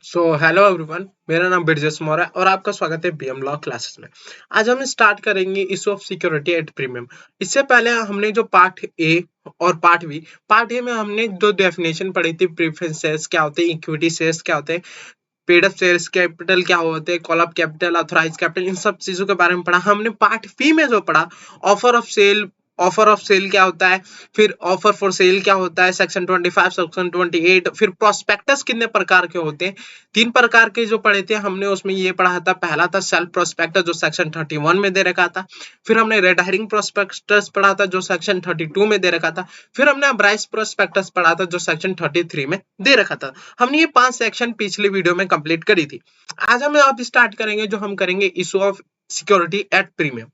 So hello everyone, मेरा नाम ब्रिजेश मौर्य है और आपका स्वागत है बीएम लॉ क्लासेस में। आज हम स्टार्ट करेंगे issue of security at premium. इससे पहले हमने जो पार्ट ए और पार्ट ए में हमने जो डेफिनेशन पढ़ी थी, प्रेफरेंस शेयर्स क्या होते हैं, इक्विटी शेयर्स क्या होते हैं, पेड अप शेयर्स कैपिटल क्या होते हैं, call up capital, authorise capital, इन सब चीजों के बारे में पढ़ा हमने। पार्ट बी में जो पढ़ा, ऑफर ऑफ सेल क्या होता है, फिर ऑफर फॉर सेल क्या होता है, सेक्शन 25, सेक्शन 28, फिर प्रोस्पेक्टस कितने प्रकार के होते हैं, 3 प्रकार के जो पढ़े थे हमने। उसमें ये पढ़ा था, पहला था सेल्फ प्रोस्पेक्टस जो सेक्शन 31 में दे रखा था। फिर हमने रेड हेरिंग प्रोस्पेक्टस पढ़ा था जो सेक्शन 32 में दे रखा था। फिर हमने अब्राइस प्रोस्पेक्टस पढ़ा था जो सेक्शन 33 में दे रखा था। हमने ये 5 सेक्शन पिछले वीडियो में कंप्लीट करी थी। आज हम अब स्टार्ट करेंगे, जो हम करेंगे issue of security at premium.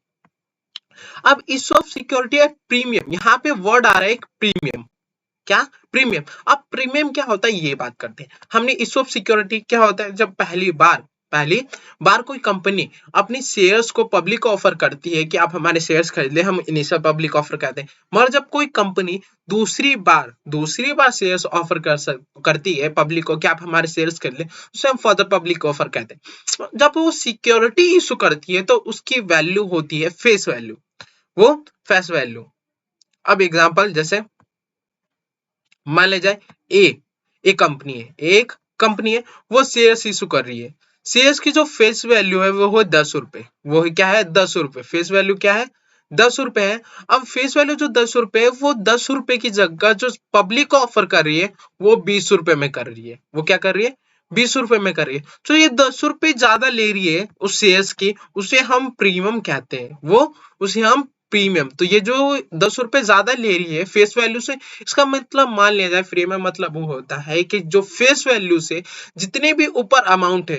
अब issue of security at premium, यहाँ पे वर्ड आ रहा है एक प्रीमियम। क्या? प्रीमियम। अब प्रीमियम क्या होता है ये बात करते हैं। हमने इशू ऑफ सिक्योरिटी क्या होता है, जब पहली बार कोई कंपनी अपनी शेयर्स को पब्लिक को ऑफर करती है कि आप हमारे शेयर्स खरीद ले, हम इनिशियल पब्लिक ऑफर कहते हैं। मगर जब कोई कंपनी दूसरी बार शेयर्स ऑफर करती है पब्लिक को कि आप हमारे शेयर्स खरीद ले, उसे हम फर्दर पब्लिक ऑफर कहते हैं। जब वो सिक्योरिटी इशू करती है तो उसकी वैल्यू होती है फेस वैल्यू, वो फेस वैल्यू। अब एग्जांपल जैसे मान ले जाए एक कंपनी है, वो शेयर्स इशू कर रही है। शेयर्स की जो फेस वैल्यू है वो है 10 रुपए। वो क्या है? 10 रुपए। फेस वैल्यू क्या है? 10 रुपए है। अब फेस वैल्यू जो 10 रुपए है, वो 10 रुपए की जगह जो पब्लिक को ऑफर कर रही है वो 20 रुपए में कर रही है। वो क्या कर रही है? 20 रुपए में कर रही है। तो ये 10 रुपए ज्यादा ले रही है उस शेयर्स की, उसे हम प्रीमियम कहते हैं। उसे हम प्रीमियम। तो ये जो 10 रुपए ज्यादा ले रही है फेस वैल्यू से, इसका मतलब मान लिया जाए प्रीमियम मतलब वो होता है कि जो फेस वैल्यू से जितने भी ऊपर अमाउंट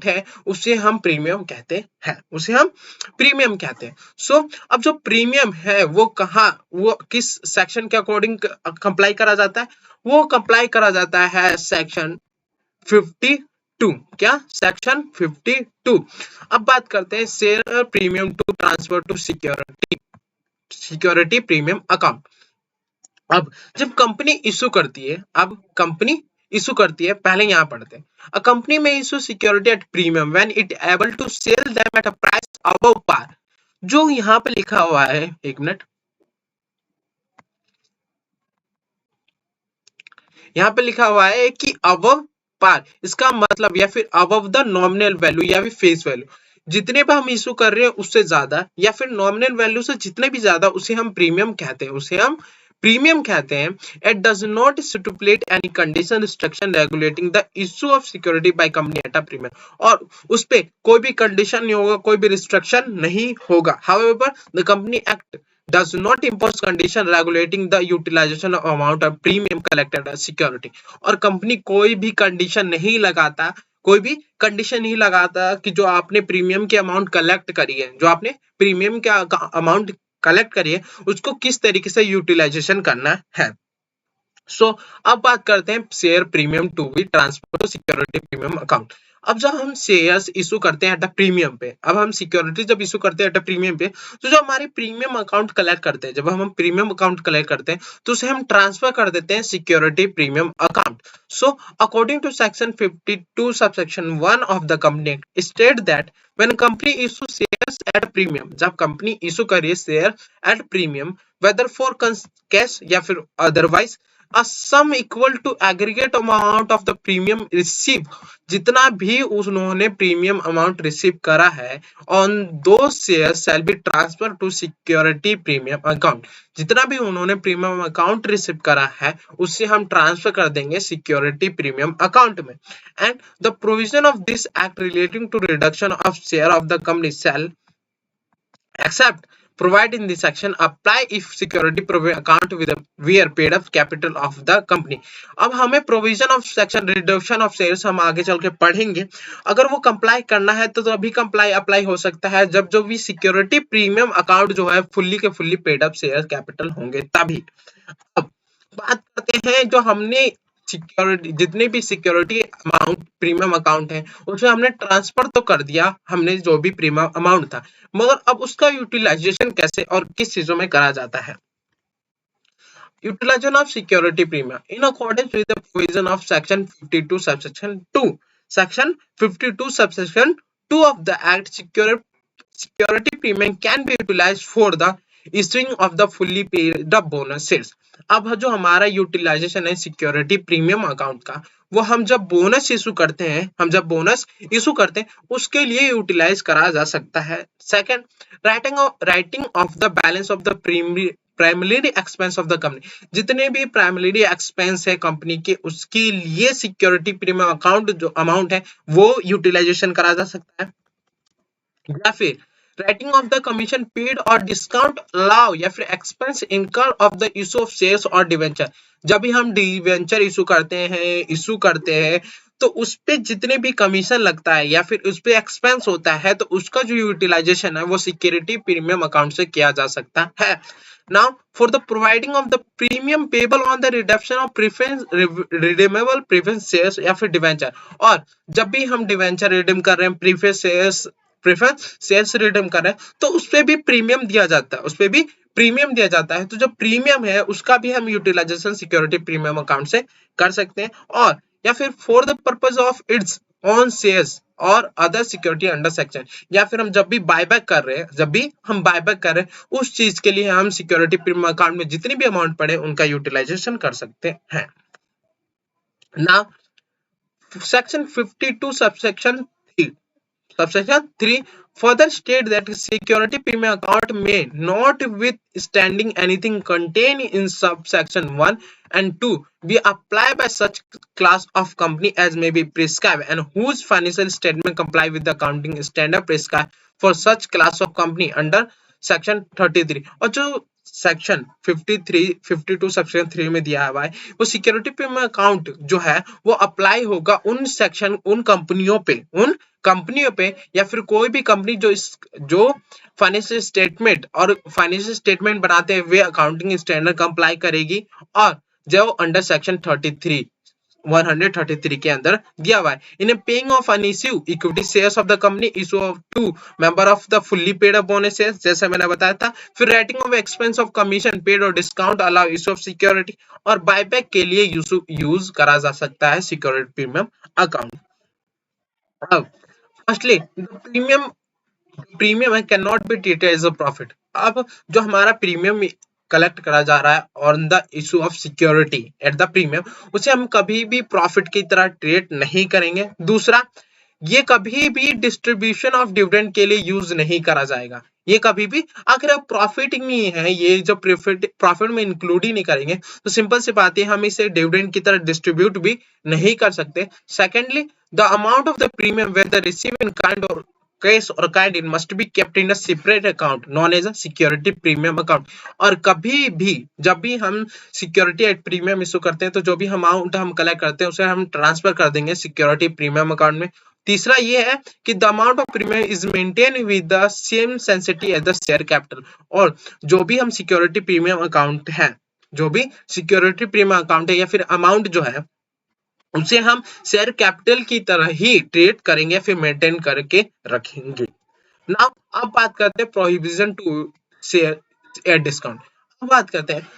है उसे हम प्रीमियम कहते हैं। सो अब जो प्रीमियम है वो किस सेक्शन के अकॉर्डिंग कंप्लाई करा जाता है? वो कंप्लाई करा जाता है सेक्शन 52। क्या? सेक्शन 52। अब बात करते हैं share premium to transfer to security premium account. अब जब कंपनी इशू करती है, पहले यहां पढ़ते हैं। अ कंपनी में issue security at premium when it able to sell them at a price above par. जो यहां पे लिखा हुआ है, एक मिनट, यहाँ पे लिखा हुआ है कि अबव पार, इसका मतलब या फिर अबव द नॉमिनल वैल्यू या फिर फेस वैल्यू, जितने पे हम इशू कर रहे हैं उससे ज्यादा या फिर नॉमिनल वैल्यू से जितने भी ज्यादा, उसे हम प्रीमियम कहते हैं। It does not stipulate any condition restriction regulating the issue of security by company at a premium. और उस पे कोई भी कंडीशन नहीं होगा, कोई भी रिस्ट्रिक्शन नहीं होगा। However the company act does not impose condition regulating the utilization of amount of premium collected as security। और कंपनी कोई भी कंडीशन नहीं लगाता कि जो आपने प्रीमियम की अमाउंट कलेक्ट करी है, कलेक्ट करी है, उसको किस तरीके से यूटिलाइजेशन करना है। अब बात करते हैं share premium to be transfer to security premium account. अब जब हम शेयर्स इशू करते हैं एट अ प्रीमियम पे, अब हम सिक्योरिटी जब इशू करते हैं एट अ प्रीमियम पे, तो जो हमारे प्रीमियम अकाउंट कलेक्ट करते हैं, जब हम प्रीमियम अकाउंट कलेक्ट करते हैं तो उसे हम ट्रांसफर कर देते हैं security premium account. So according to section 52 subsection 1 of the company act state that when company issue shares at premium, जब कंपनी इशू करिए share at premium whether for cash या फिर otherwise, a sum equal to aggregate amount of the premium receive, जितना भी उन्होंने premium amount receive करा है, on those shares shall be transferred to security premium account। जितना भी उन्होंने प्रीमियम अकाउंट रिसीव करा है उससे हम ट्रांसफर कर देंगे सिक्योरिटी प्रीमियम अकाउंट में। And the provision of this act relating to reduction of share of the company shall except provide in this section apply if security account with were paid up capital of the company। अब हमें provision of section reduction of shares हम आगे चल के पढ़ेंगे। अगर वो comply करना है तो अभी कंप्लाई अप्लाई हो सकता है जब जो भी सिक्योरिटी प्रीमियम अकाउंट जो है फुल्ली के fully paid up share capital होंगे तभी। अब बात करते हैं जो हमने सिक्योरिटी, जितने भी सिक्योरिटी अमाउंट प्रीमियम अकाउंट है उसे हमने ट्रांसफर तो कर दिया, हमने जो भी प्रीमियम अमाउंट था, मगर अब उसका यूटिलाइजेशन कैसे और किस चीजों में करा जाता है। Utilization of security premium in accordance with the provision of section 52 subsection 2. Section 52 subsection 2 of the Act, security premium can be utilized for the issuing of the fully paid up bonus shares. अब जो हमारा utilisation है security premium account का, वो हम जब bonus issue करते हैं, उसके लिए यूटिलाइज करा जा सकता है. Second, writing of the balance of the primary expense of the company. जितने भी प्राइमरी एक्सपेंस है कंपनी के, उसके लिए सिक्योरिटी प्रीमियम अकाउंट जो अमाउंट है वो यूटिलाइजेशन करा जा सकता है. या फिर writing of the commission paid और डिस्काउंट अलाउ या फिर एक्सपेंस इनकर of the issue of shares और डिवेंचर. जब भी हम डिवेंचर इशू करते हैं तो उस पे जितने भी कमीशन लगता है या फिर उस पे एक्सपेंस होता है, तो उसका जो यूटिलाइजेशन है वो सिक्योरिटी प्रीमियम अकाउंट से किया जा सकता है. Now for the providing of the premium payable on the redemption of preference redeemable preference shares या फिर डिवेंचर. और जब भी हम डिवेंचर रिडीम कर रहे हैं, प्रेफरेंस शेयर्स रिडीम कर रहे हैं, तो उस पे भी प्रीमियम दिया जाता है. तो जो प्रीमियम है उसका भी हम यूटिलाइजेशन सिक्योरिटी प्रीमियम अकाउंट से कर सकते हैं. और या फिर for the purpose of its on shares और अदर सिक्योरिटी अंडर सेक्शन, या फिर हम जब भी बायबैक कर रहे हैं, उस चीज के लिए हम सिक्योरिटी प्रीमियम अकाउंट में जितनी भी अमाउंट पड़े उनका यूटिलाइजेशन कर सकते हैं. Now section 52 subsection 3 further state that security premium account may notwithstanding anything contained in subsection 1 and 2 be applied by such class of company as may be prescribed and whose financial statement comply with the accounting standard prescribed for such class of company under section 33. और जो section 52 section 3 में दिया हुआ है वो security premium account जो है वो अप्लाई होगा उन कंपनियों पे या फिर कोई भी कंपनी जो फाइनेंशियल स्टेटमेंट बनाते हुए अकाउंटिंग स्टैंडर्ड कंप्लाई करेगी और जो अंडर सेक्शन 133 के अंदर दिया हुआ है. In paying of un issue equity shares of the company, issue of to member of the fully paid up bonus shares जैसा मैंने बताया था. फिर writing off expense of commission paid और discount allow issue of security, और buyback के लिए use करा जा सकता है सिक्योरिटी प्रीमियम अकाउंट. अब firstly premium can not be treated as a profit. अब जो हमारा प्रीमियम कलेक्ट करा जा रहा है on the issue of security at the premium, उसे हम कभी भी प्रॉफिट की तरह ट्रीट नहीं करेंगे. दूसरा, ये कभी भी डिस्ट्रीब्यूशन ऑफ डिविडेंड के लिए यूज नहीं करा जाएगा. ये कभी भी अगर आप प्रॉफिट नहीं है, ये जो प्रॉफिट में इंक्लूड ही नहीं करेंगे, तो सिंपल सी बात है हम इसे डिविडेंड की तरह डिस्ट्रीब्यूट भी नहीं कर सकते. Secondly, the amount of the premium whether receive in kind और कैश और kind in must be kept in a separate account known as a security premium account. और कभी भी जब भी हम सिक्योरिटी एट प्रीमियम इशू करते हैं तो जो भी अमाउंट हम कलेक्ट करते हैं उसे हम ट्रांसफर कर देंगे सिक्योरिटी प्रीमियम अकाउंट में. तीसरा ये है कि the amount of premium is maintain with the same sensitivity as the share capital. और जो भी हम सिक्योरिटी प्रीमियम अकाउंट है या फिर अमाउंट जो है उसे हम शेयर कैपिटल की तरह ही ट्रीट करेंगे, फिर मेंटेन करके रखेंगे. नाउ अब बात करते हैं prohibition to share at discount. अब बात करते हैं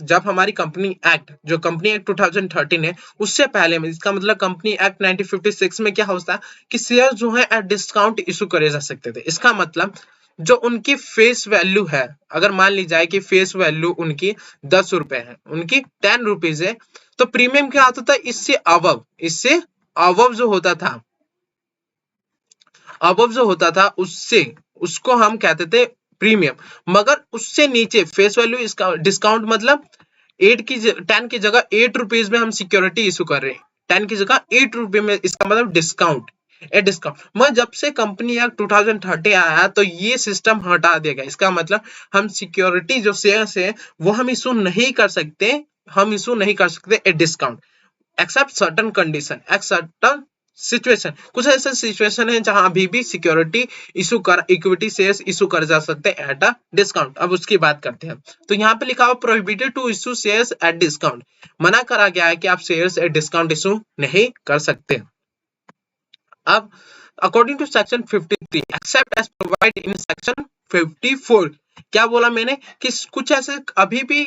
जब हमारी कंपनी एक्ट 2013 है उससे पहले में, इसका मतलब कंपनी एक्ट 1956 में क्या होता है कि शेयर जो है एट डिस्काउंट इशू करे जा सकते थे. इसका मतलब जो उनकी फेस वैल्यू है, अगर मान ली जाए कि फेस वैल्यू उनकी 10 रुपए है, उनकी 10 रुपीज है, तो प्रीमियम क्या आता था इससे अबव जो होता था उसको हम कहते थे प्रीमियम. मगर उससे नीचे फेस वैल्यू, इसका डिस्काउंट मतलब 10 की जगह 8 रुपीज में हम सिक्योरिटी इशू कर रहे हैं, 10 की जगह 8 रुपए में, इसका मतलब डिस्काउंट. मैं जब से कंपनी एक्ट 2013 आया तो ये सिस्टम हटा दिया गया. इसका मतलब हम सिक्योरिटी जो शेयर्स है वो हम इशू नहीं कर सकते a discount except certain condition, certain situation. कुछ ऐसे सिचुएशन है जहां अभी भी सिक्योरिटी इक्विटी शेयर्स इशू कर जा सकते हैं एट अ डिस्काउंट. अब उसकी बात करते हैं. तो यहाँ पे लिखा हुआ prohibited to issue shares at discount. मना करा गया है कि आप शेयर्स एट डिस्काउंट इशू नहीं कर सकते. अब according to section 53 except as provide in section 54, क्या बोला मैंने कि कुछ ऐसे अभी भी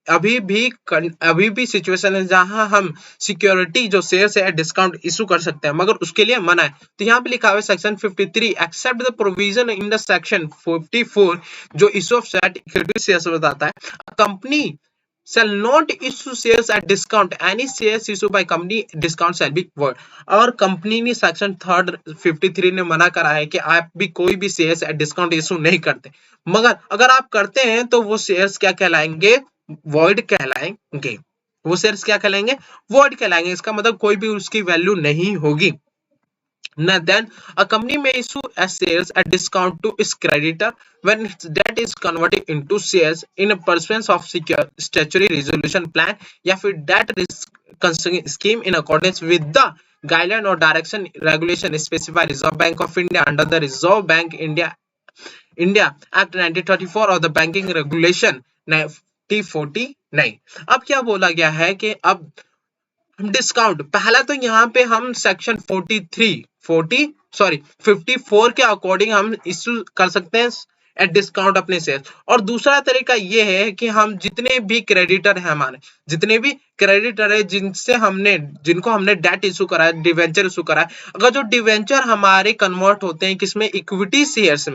अभी भी सिचुएशन है जहां हम सिक्योरिटी जो शेयर्स है डिस्काउंट इशू कर सकते हैं, मगर उसके लिए मना है। तो यहाँ पे लिखा हुआ है section 53 except the provision in the section 54 जो इशू ऑफ इक्विटी शेयर्स बताता है, company shall not issue shares at discount, any shares issued by company discount shall be void। और कंपनी ने सेक्शन 53 ने मना करा है कि आप भी कोई भी शेयर्स एट डिस्काउंट इशू नहीं करते, मगर अगर आप करते हैं तो वो शेयर्स क्या कहलाएंगे, वॉइड कहलाएंगे। वो शेयर्स क्या कहलाएंगे, वॉइड कहलाएंगे। इसका मतलब कोई भी उसकी वैल्यू नहीं होगी। Now then, a company may issue as shares at discount to its creditor when its debt is converted into shares in a pursuance of secure statutory resolution plan या फिर debt risk scheme in accordance with the guideline or direction regulation specified by Reserve Bank of India under the Reserve Bank India Act 1934 और the Banking Regulation 1949। अब क्या बोला गया है कि अब डिस्काउंट, पहला तो यहाँ पे हम सेक्शन 54 के अकॉर्डिंग हम इशू कर सकते हैं एट डिस्काउंट अपने शेयर। और दूसरा तरीका ये है कि हम जितने भी क्रेडिटर हैं, हमारे जितने भी क्रेडिटर है जिनको हमने डेट इशू करा है, डिवेंचर इशू करा है, अगर जो डिवेंचर हमारे कन्वर्ट होते हैं किसमें, इक्विटी शेयर्स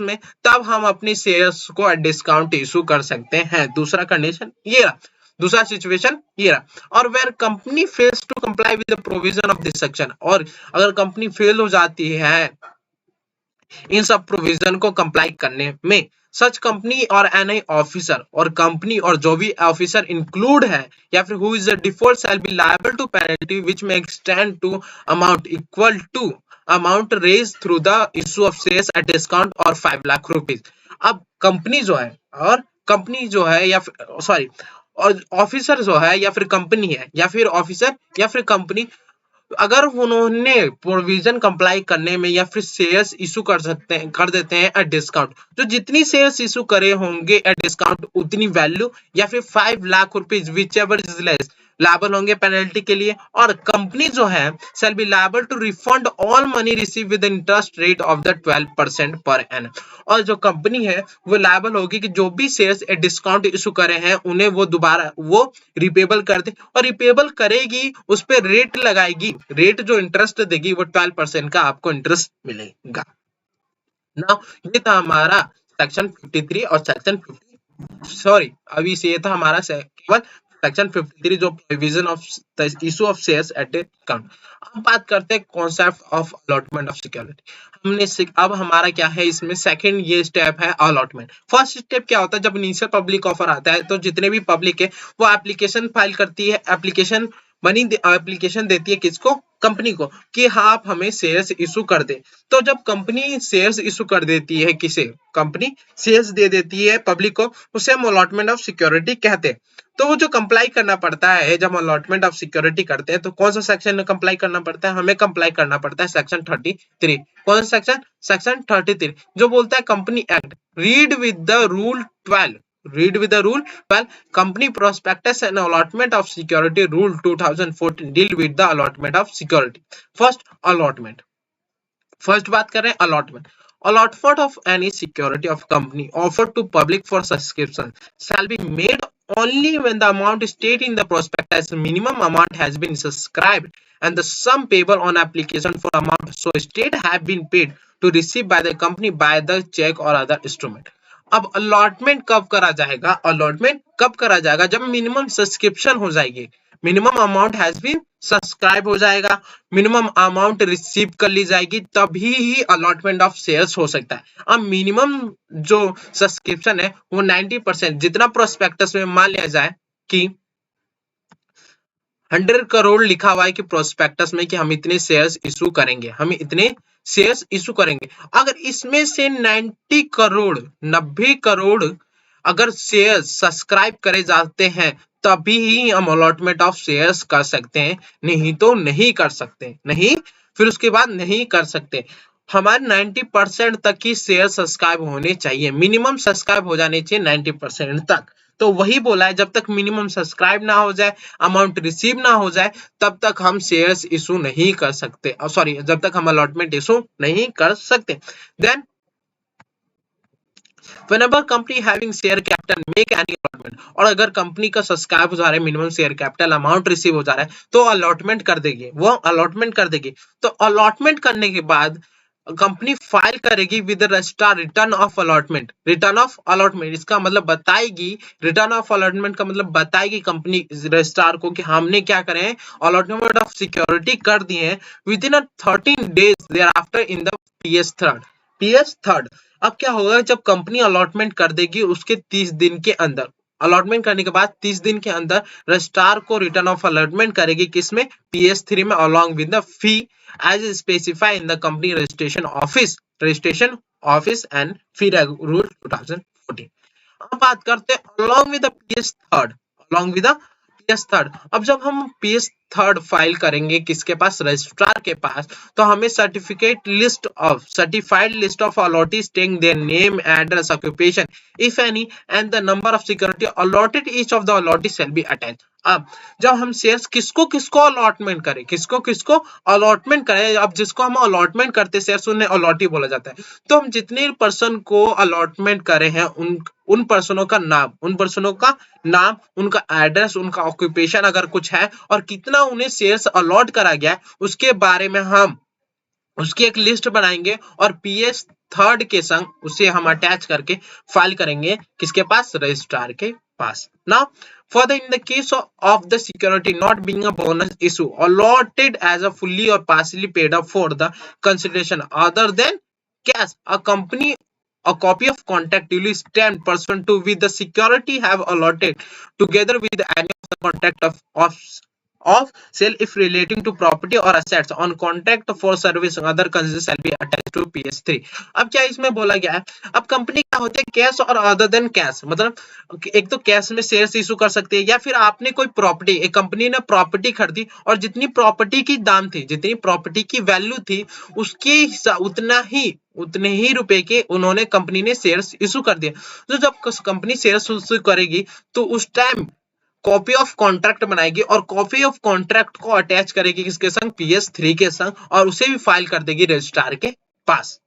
में, तब हम अपने शेयर्स को एट डिस्काउंट इशू कर सकते हैं। दूसरा कंडीशन ये रहा, दूसरा सिचुएशन ये रहा। और where company fails to comply with the provision of this section, और अगर कंपनी फेल हो जाती है इन सब प्रोविजन को कंप्लाई करने में, सच कंपनी और एनआई ऑफिसर, और कंपनी और जो भी ऑफिसर इंक्लूड है या फिर who is a default shall be liable to penalty which may extend to amount equal to amount raise through the issue of shares at discount और 5 lakh rupees. अब company जो है या फिर सॉरी, और ऑफिसर जो है या फिर कंपनी है या फिर ऑफिसर या फिर कंपनी, अगर उन्होंने प्रोविजन कंप्लाई करने में या फिर शेयर्स इशू कर देते हैं एट डिस्काउंट, जो जितनी शेयर्स इशू करे होंगे एट डिस्काउंट उतनी वैल्यू या फिर 5 lakh rupees which ever is less liable होंगे पेनल्टी के लिए। और कंपनी जो है shall be liable to refund all money receive with interest rate of the 12% per annum. और जो कंपनी है वो लायबल होगी कि जो भी शेयर्स एट डिस्काउंट इशू करे हैं उन्हें वो दोबारा वो रिपेबल कर दे, और रिपेबल करेगी उस पर रेट लगाएगी, रेट जो इंटरेस्ट देगी वो 12% का आपको इंटरेस्ट मिलेगा। नाउ ये था हमारा सेक्शन 53 और सेक्शन अभी से ये था हमारा केवल सेक्शन 53 जो provision of the issue of shares eight a discount. अब बात करते हैं concept of allotment of security. अब हमारा क्या है इसमें, सेकंड ये स्टेप है अलॉटमेंट। फर्स्ट स्टेप क्या होता है, जब इनिशियल पब्लिक ऑफर आता है तो जितने भी पब्लिक है वो एप्लीकेशन फाइल करती है, एप्लीकेशन देती है किसको, कंपनी को, कि हाँ आप हमें शेयर्स इशू कर दे। तो जब कंपनी शेयर्स इशू कर देती है, कंपनी शेयर्स दे देती है पब्लिक को, उसे हम अलॉटमेंट ऑफ सिक्योरिटी कहते हैं। तो वो जो कंप्लाई करना पड़ता है, जब अलॉटमेंट ऑफ सिक्योरिटी करते हैं तो कौन सा सेक्शन में कंप्लाई करना पड़ता है, हमें कंप्लाई करना पड़ता है सेक्शन 33। कौन सा सेक्शन, सेक्शन 33 जो बोलता है company act, read with the rule 12 company prospectus and allotment of security rule 2014 deal with the allotment of security। First बात कर रहे हैं allotment of any security of company offered to public for subscription shall be made only when the amount stated in the prospectus minimum amount has been subscribed and the sum payable on application for amount so stated have been paid to receive by the company by the check or other instrument। अब allotment कब करा जाएगा, जब minimum subscription हो जाएगी, minimum amount has been subscribe हो जाएगा, minimum amount receive कर ली जाएगी, तभी ही अलॉटमेंट ऑफ शेयर्स हो सकता है। अब मिनिमम जो सब्सक्रिप्शन है वो 90%, जितना प्रोस्पेक्टस में मान लिया जाए कि 100 करोड़ लिखा हुआ है कि प्रोस्पेक्टस में कि हम इतने शेयर्स इशू करेंगे, अगर इसमें से 90 करोड़ अगर शेयर्स सब्सक्राइब करे जाते हैं तभी ही हम अलॉटमेंट ऑफ शेयर्स कर सकते हैं, नहीं तो नहीं कर सकते। हमारे 90% तक की शेयर सब्सक्राइब होने चाहिए, मिनिमम सब्सक्राइब हो जाने चाहिए 90% तक। तो वही बोला है, जब तक मिनिमम सब्सक्राइब ना हो जाए, अमाउंट रिसीव ना हो जाए, तब तक हम शेयर्स इशू नहीं कर सकते, जब तक हम अलॉटमेंट इशू नहीं कर सकते। Then Whenever company having share capital make any allotment, और अगर कंपनी का सब्सक्राइब हो जा रहा है, minimum share capital amount receive हो जा रहा है, तो अलॉटमेंट कर देगी, वो अलॉटमेंट कर देगी। तो अलॉटमेंट करने के बाद कंपनी फाइल करेगी with registrar return of allotment. Return of allotment इसका मतलब बताएगी, रिटर्न ऑफ अलॉटमेंट का मतलब बताएगी कंपनी रजिस्ट्रार को कि हमने क्या करे हैं, अलॉटमेंट ऑफ सिक्योरिटी कर दिए हैं within 13 days thereafter in the PS third. PS third अब क्या होगा, जब कंपनी अलॉटमेंट कर देगी उसके 30 दिन के अंदर, अलॉटमेंट करने के बाद 30 दिन के अंदर रजिस्ट्रार को रिटर्न ऑफ अलॉटमेंट करेगी, किसमें, PS3 में, along with the fee as specified in the company registration office and fee rule 2014। अब बात करते हैं along with the PS third, along with the PS third. अब जब हम PS थर्ड फाइल करेंगे किसके पास, रजिस्ट्रार के पास, तो हमें certified list of allottees taking their name, address, occupation if any and the number of security allotted each of the allottees shall be attached. अब जब हम शेयर्स किसको किसको अलॉटमेंट करें, किसको किसको अलॉटमेंट करें, अब जिसको हम अलॉटमेंट करते शेयर्स उन्हें अलॉटी बोला जाता है। तो हम जितने पर्सन को अलॉटमेंट करे हैं उन पर्सनों का नाम, उनका एड्रेस, उनका ऑक्यूपेशन अगर कुछ है, और कितना उन्हें शेयर्स अलॉट करा गया है उसके बारे में हम उसकी एक लिस्ट बनाएंगे और PS थर्ड के संग उसे हम अटैच करके फाइल करेंगे किसके पास, रजिस्ट्रार के पास। Now for the in the case of the security not being a bonus issue allotted as a fully or partially paid up for the consideration other than cash, a company a copy of contract duly stamped pursuant to with the security have allotted together with any of the contract of sale if relating to property or assets on contract for service other conditions shall be attached to PS3। अब क्या इसमें बोला गया है, अब company क्या होते हैं, कैश और अदर देन कैश, मतलब एक तो कैश में शेयर्स इशू कर सकते हैं, या फिर आपने कोई प्रॉपर्टी, एक कंपनी ने प्रॉपर्टी खरीदी और जितनी प्रॉपर्टी की दाम थी, जितनी प्रॉपर्टी की वैल्यू थी उसके उतने ही रुपए के उन्होंने कंपनी ने शेयर्स इशू कर दिए। तो जब कंपनी शेयर्स इशू करेगी तो उस टाइम कॉपी ऑफ कॉन्ट्रैक्ट बनाएगी और कॉपी ऑफ कॉन्ट्रैक्ट को अटैच करेगी किसके संग, PS3 के संग, और उसे भी फाइल कर देगी रजिस्ट्रार के पास।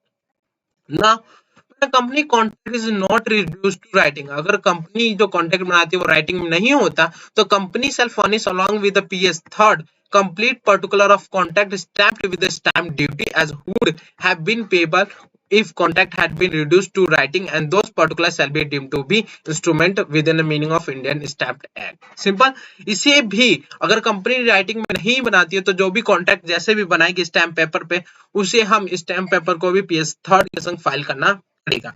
ना company contract is not reduced to writing, अगर कंपनी जो कॉन्ट्रैक्ट बनाती है वो राइटिंग में नहीं होता तो company shall furnish along with the PS third complete particular of contract stamped with the stamp duty as would have been payable if contract had been reduced to writing and those particulars shall be deemed to be instrument within the meaning of Indian Stamp Act। Simple, इसे भी अगर company writing में नहीं बनाती है तो जो भी कॉन्ट्रैक्ट जैसे भी बनाएगी स्टैम्प पेपर पे, उसे हम स्टैम्प पेपर को भी PS थर्ड के संग फाइल करना पड़ेगा।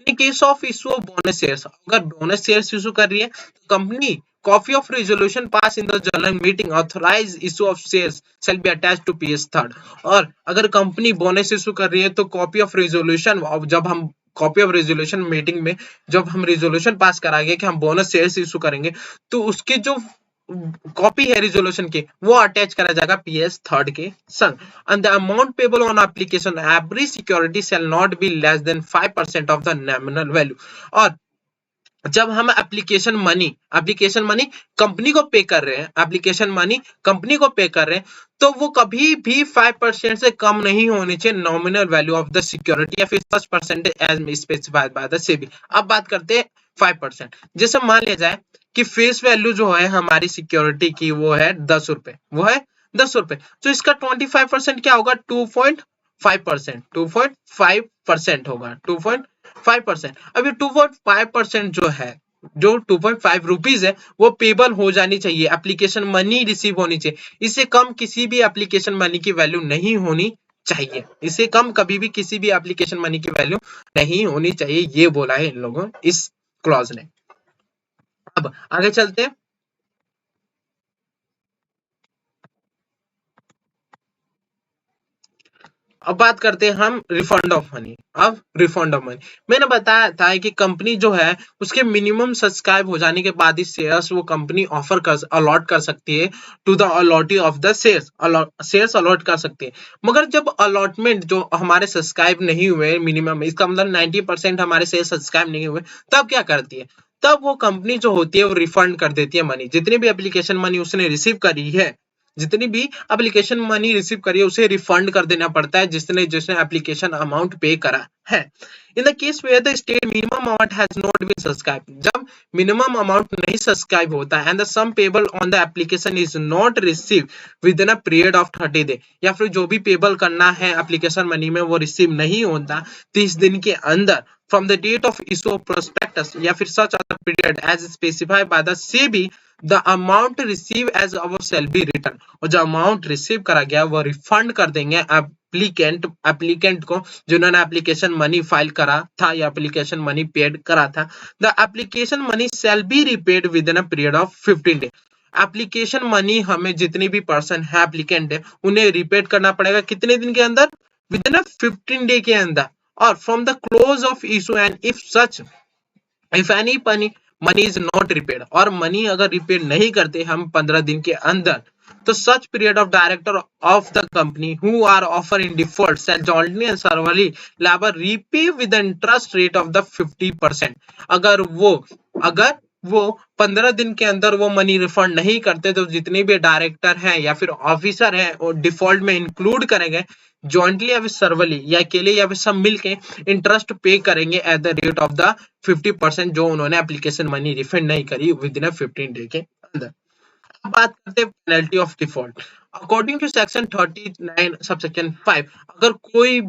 In case of issue of bonus shares, अगर बोनस शेयर्स इशू कर रही है तो company copy of resolution passed in the general meeting authorized issue of shares shall be attached to PS third. और अगर कंपनी बोनस इशू कर रही है तो कॉपी ऑफ रेजोल्यूशन, जब हम कॉपी ऑफ रेजोल्यूशन मीटिंग में जब हम रेजोल्यूशन पास कराएंगे कि हम बोनस शेयर्स इशू करेंगे तो उसके जो कॉपी है रेजोल्यूशन के वो अटैच करा जाएगा PS थर्ड के संग। And the amount payable on application every security shall not be less than 5% of the nominal value. और जब हम एप्लीकेशन मनी कंपनी को पे कर रहे हैं, एप्लीकेशन मनी कंपनी को पे कर रहे हैं, तो वो कभी भी 5% से कम नहीं होनी चाहिए nominal value of the security, या फिर such percentage as specified by the SEBI. अब बात करते हैं 5%। जैसे मान लिया जाए कि फेस वैल्यू जो है हमारी सिक्योरिटी की वो है 10 रुपए, तो इसका 25% क्या होगा, 2.5%, 2.5% होगा, 2.5%। अब ये 2.5% जो है, जो 2.5 रुपीज है वो पेबल हो जानी चाहिए, एप्लीकेशन मनी रिसीव होनी चाहिए। इससे कम किसी भी एप्लीकेशन मनी की वैल्यू नहीं होनी चाहिए, इससे कम कभी भी किसी भी एप्लीकेशन मनी की वैल्यू नहीं होनी चाहिए, ये बोला है इन लोगों इस क्लॉज ने। अब आगे चलते हैं। अब बात करते हैं हम रिफंड ऑफ मनी। अब रिफंड ऑफ मनी मैंने बताया था कि कंपनी जो है उसके मिनिमम सब्सक्राइब हो जाने के बाद ही शेयर्स वो कंपनी ऑफर कर अलॉट कर सकती है to the allottee of the shares allot कर सकती है। मगर जब अलॉटमेंट जो हमारे सब्सक्राइब नहीं हुए मिनिमम, इसका मतलब 90% हमारे शेयर सब्सक्राइब नहीं हुए, तब क्या करती है, तब वो कंपनी जो होती है वो रिफंड कर देती है मनी, जितनी भी एप्लीकेशन मनी उसने रिसीव करी है, जितनी भी एप्लीकेशन मनी रिसीव करी है उसे रिफंड कर देना पड़ता है जिसने जिसने एप्लीकेशन अमाउंट पे करा है। In the case where the state minimum amount has not been subscribe, जब मिनिमम अमाउंट नहीं सब्सक्राइब होता है and the sum payable on the application is not receive within a period of 30 day, या फिर जो भी payable करना है एप्लीकेशन मनी में वो रिसीव नहीं होता 30 दिन के अंदर from the date of issue of prospectus या फिर such other period as specified by the SEBI, the amount received as our shall be returned, और जो अमाउंट रिसीव करा गया वो रिफंड कर देंगे एप्लीकेंट को जिन्होंने एप्लीकेशन मनी फाइल करा था या एप्लीकेशन मनी पेड करा था। The application money shall be repaid with in a period of 15 day, application money हमें जितनी भी पर्सन है एप्लीकेंट है उन्हें रिपेड करना पड़ेगा कितने दिन के अंदर, विद इन 15 डे के अंदर, और from the close of issue and if any money is not repaid, और मनी अगर रिपेड नहीं करते हम 15 दिन के अंदर, तो such period of director of the company who are offer in default shall jointly and severally liable repay with interest rate of the 50%। अगर वो 15 दिन के अंदर वो मनी रिफंड नहीं करते तो जितने भी डायरेक्टर हैं या फिर ऑफिसर हैं वो डिफॉल्ट में इंक्लूड करेंगे, जॉइंटली या फिर सर्वली या अकेले या फिर सब मिलके इंटरेस्ट पे करेंगे at the rate of the 50% जो उन्होंने एप्लीकेशन मनी रिफंड नहीं करी विद इन 15 डे के अंदर। अब बात करते हैं penalty of default. According to section 39 subsection 5, अगर कोई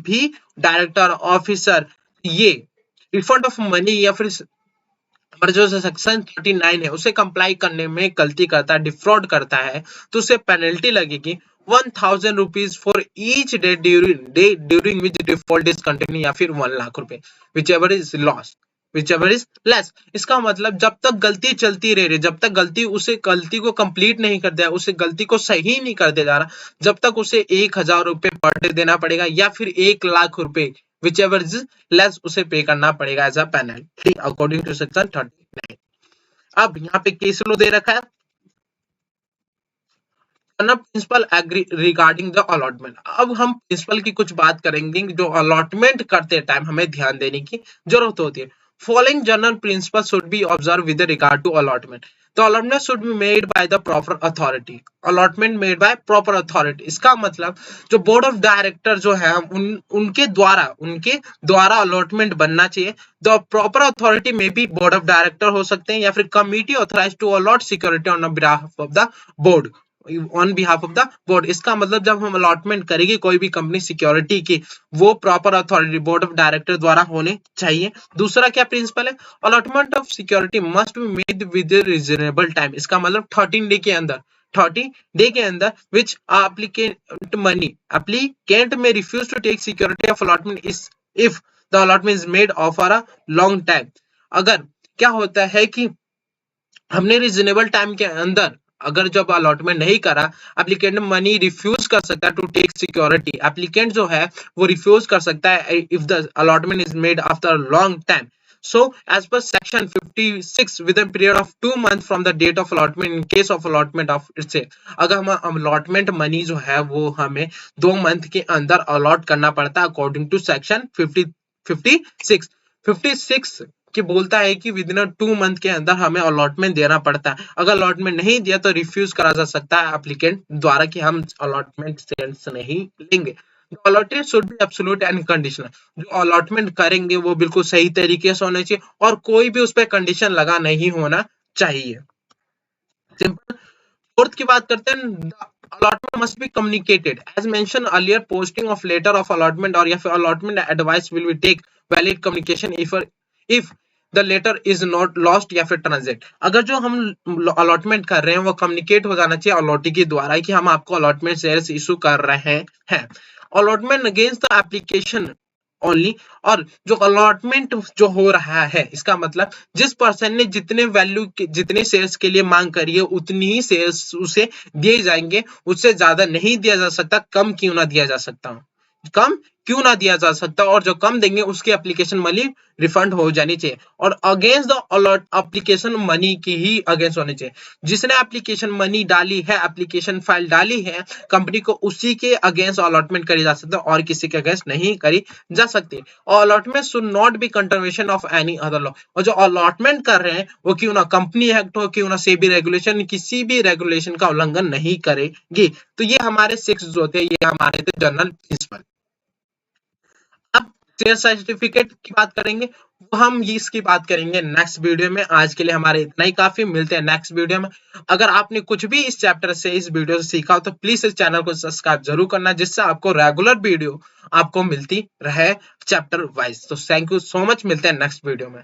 भी डायरेक्टर ऑफिसर ये रिफंड ऑफ मनी या फिर पर जो सेक्शन 39 है उसे कंप्लाई करने में गलती करता है, डिफ्रॉड करता है, तो उसे पेनल्टी लगेगी 1000 rupees for each day during which default is continue, या फिर 1 लाख रुपए विचएवर इज लेस। इसका मतलब जब तक गलती चलती रह रही, जब तक गलती को कंप्लीट नहीं कर दिया, उसे गलती को सही नहीं कर दे जा रहा, जब तक उसे 1000 रुपए पर डे देना पड़ेगा या फिर 1 लाख रुपए whichever is less उसे पे करना पड़ेगा as a penalty according to section 39। अब यहाँ पे केस लो दे रखा है principal agree regarding the allotment. अब हम प्रिंसिपल की कुछ बात करेंगे जो अलॉटमेंट करते टाइम हमें ध्यान देने की जरूरत होती है। Following general principle should be observe with regard to allotment. The allotment should be made by the proper authority. Allotment made by proper authority. इसका मतलब जो बोर्ड ऑफ डायरेक्टर जो है उनके द्वारा अलॉटमेंट बनना चाहिए। The proper authority में भी बोर्ड ऑफ डायरेक्टर हो सकते हैं या फिर committee authorised to allot security on behalf of the board. इसका मतलब जब हम अलॉटमेंट करेंगे कोई भी कंपनी सिक्योरिटी की, वो proper authority board of director द्वारा होने चाहिए। दूसरा क्या प्रिंसिपल है, allotment of security must be made with reasonable time. इसका मतलब 30 डे के अंदर which applicant may refuse to take security of allotment if the allotment is made after a long time. अगर क्या होता है कि हमने रीजनेबल टाइम के अंदर अगर जब अलॉटमेंट नहीं करा, एप्लीकेंट मनी रिफ्यूज कर सकता है टू टेक सिक्योरिटी। एप्लीकेंट जो है वो रिफ्यूज कर सकता है if the allotment is made after long time. So, as per section 56, within period of 2 months from the date of allotment, in case of allotment of से अगर हम allotment money जो है वो हमें 2 मंथ के अंदर अलॉट करना पड़ता है अकॉर्डिंग टू सेक्शन 56 कि बोलता है कि विद इन 2 मंथ के अंदर हमें अलॉटमेंट देना पड़ता है। अगर अलॉटमेंट नहीं दिया तो रिफ्यूज करा जा सकता है एप्लीकेंट द्वारा कि हम अलॉटमेंट सेंस नहीं लेंगे। Allotted should be absolute and conditional. जो अलॉटमेंट करेंगे वो बिल्कुल सही तरीके से होना चाहिए और कोई भी उस पर कंडीशन लगा नहीं होना चाहिए। सिंपल। फोर्थ की बात करते हैं, allotment must be communicated as mentioned earlier. Posting of letter of allotment or if allotment advice will be take valid communication if the letter is not lost या फिर ट्रांजिट। अगर जो हम अलॉटमेंट कर रहे हैं वो कम्युनिकेट हो जाना चाहिए अलॉटी के द्वारा कि हम आपको अलॉटमेंट शेयर्स इशू कर रहे हैं। Allotment against the application only, और जो अलॉटमेंट जो हो रहा है इसका मतलब जिस पर्सन ने जितने शेयर्स के लिए मांग करी है उतनी ही शेयर्स उसे दिए जाएंगे, उससे ज्यादा नहीं दिया जा सकता, कम क्यों ना दिया जा सकता, कम क्यों ना दिया जा सकता, और जो कम देंगे उसकी एप्लीकेशन मनी रिफंड हो जानी चाहिए, और against the allot application money की ही अगेंस्ट होनी चाहिए। जिसने एप्लीकेशन मनी डाली है, एप्लीकेशन फाइल डाली है कंपनी को, उसी के अगेंस्ट अलॉटमेंट करी जा सकती है और किसी के अगेंस्ट नहीं करी जा सकती। और allotment should not be contribution of any other law, और जो अलॉटमेंट कर रहे हैं वो क्यों ना कंपनी एक्ट हो, क्यों ना सेबी रेगुलेशन, किसी भी रेगुलेशन का उल्लंघन नहीं करेगी। तो ये हमारे 6 जो थे, ये हमारे थे जनरल प्रिंसिपल। अब शेयर सर्टिफिकेट की बात करेंगे, वो हम इसकी बात करेंगे नेक्स्ट वीडियो में। आज के लिए हमारे इतना ही काफी, मिलते हैं नेक्स्ट वीडियो में। अगर आपने कुछ भी इस चैप्टर से, इस वीडियो से सीखा हो तो प्लीज इस चैनल को सब्सक्राइब जरूर करना, जिससे आपको रेगुलर वीडियो आपको मिलती रहे चैप्टर वाइज। तो थैंक यू सो मच, मिलते हैं नेक्स्ट वीडियो में।